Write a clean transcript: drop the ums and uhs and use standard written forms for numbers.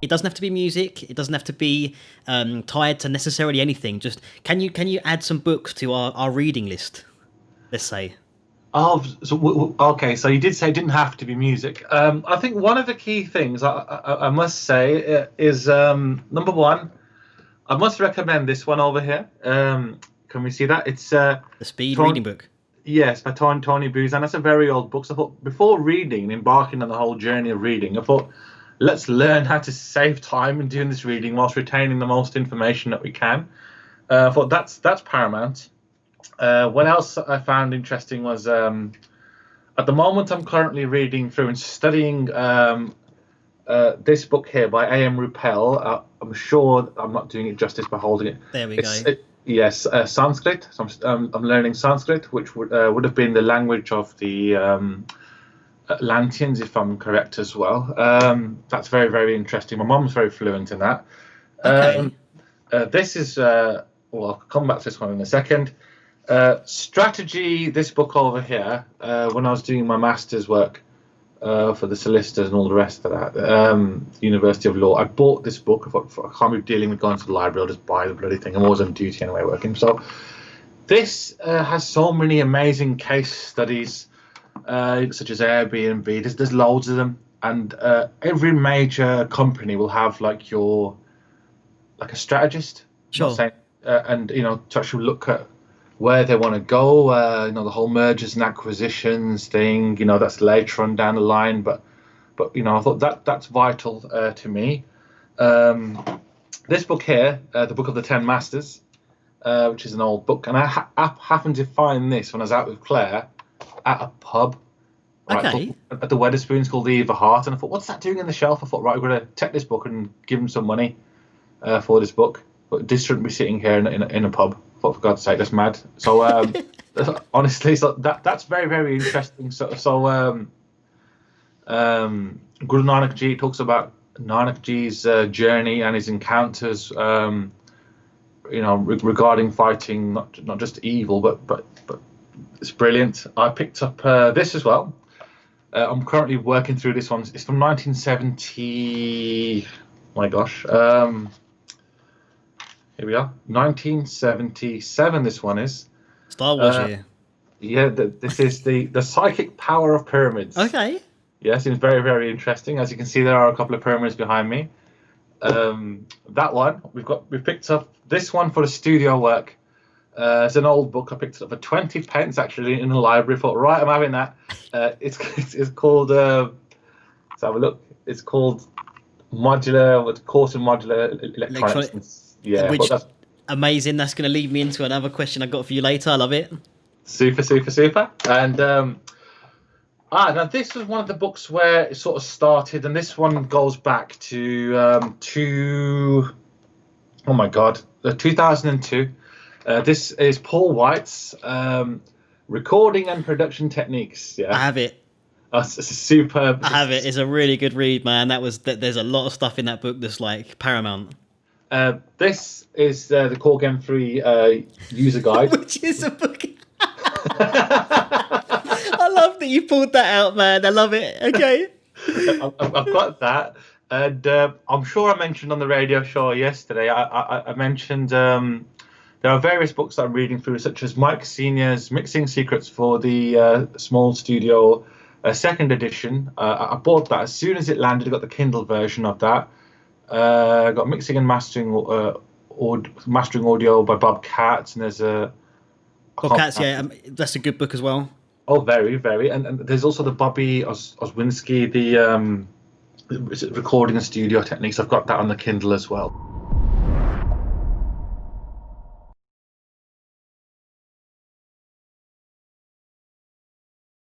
It doesn't have to be music. It doesn't have to be tied to necessarily anything. Just can you add some books to our reading list? Let's say. Oh, so okay. So you did say it didn't have to be music. I think one of the key things I must say is number one. I must recommend this one over here. Can we see that? It's The speed Ton reading book. yes, by Tony Booz, and that's a very old book. So I thought before reading, embarking on the whole journey of reading, I thought let's learn how to save time in doing this reading whilst retaining the most information that we can. I thought that's paramount. What else I found interesting was at the moment I'm currently reading through and studying this book here by A.M. Rupel. I'm sure I'm not doing it justice by holding it. There we go. Yes, Sanskrit. So I'm learning Sanskrit, which would have been the language of the Atlanteans, if I'm correct as well. That's very, very interesting. My mum's very fluent in that. Okay. This is, well, I'll come back to this one in a second. Strategy, this book over here, when I was doing my master's work for the solicitors and all the rest of that, University of Law, I bought this book. I thought, I can't be dealing with going to the library, I'll just buy the bloody thing. I'm always on duty anyway working. So this has so many amazing case studies, such as Airbnb. There's loads of them. And every major company will have like a strategist. Sure. Not saying, and, to actually look at where they want to go, the whole mergers and acquisitions thing, that's later on down the line. But I thought that's vital to me. This book here, the Book of the Ten Masters, which is an old book, and I happened to find this when I was out with Claire at a pub. Right, Okay. at the Wetherspoons, called the Eva Hart, and I thought, what's that doing in the shelf? I thought, right, we're going to take this book and give them some money for this book. But this shouldn't be sitting here in a pub. I thought, for God's sake, that's mad. So honestly, so that's very, very interesting. So Guru Nanak Ji talks about Nanak Ji's journey and his encounters, regarding fighting not just evil, but it's brilliant. I picked up this as well. I'm currently working through this one. It's from 1970. My gosh. Here we are. 1977. This one is. Star Wars year. Yeah. This is the psychic power of pyramids. Okay. Yeah, seems very, very interesting. As you can see, there are a couple of pyramids behind me. That one we picked up this one for the studio work. It's an old book. I picked it up for 20 pence actually in the library. Thought, right, I'm having that. It's called. Let's have a look. It's called Course in Modular Electronics. Yeah, which amazing. That's going to lead me into another question I got for you later. I love it. Super, super, super. And now this was one of the books where it sort of started, and this one goes back to oh my God, 2002. This is Paul White's recording and production techniques. Yeah, I have it. It's superb. I have it. It's a really good read, man. There's a lot of stuff in that book that's like paramount. This is the Core Game 3 user guide, which is a book. I love that you pulled that out, man. I love it. Okay. I've got that, and I'm sure I mentioned on the radio show yesterday. I mentioned there are various books that I'm reading through, such as Mike Senior's Mixing Secrets for the Small Studio second edition. I bought that as soon as it landed. I got the Kindle version of that. I got Mixing and Mastering Audio by Bob Katz, and there's a Bob Katz, yeah, that's a good book as well. Oh, very, very, and there's also the Bobby Oswinski, the recording and studio techniques. I've got that on the Kindle as well.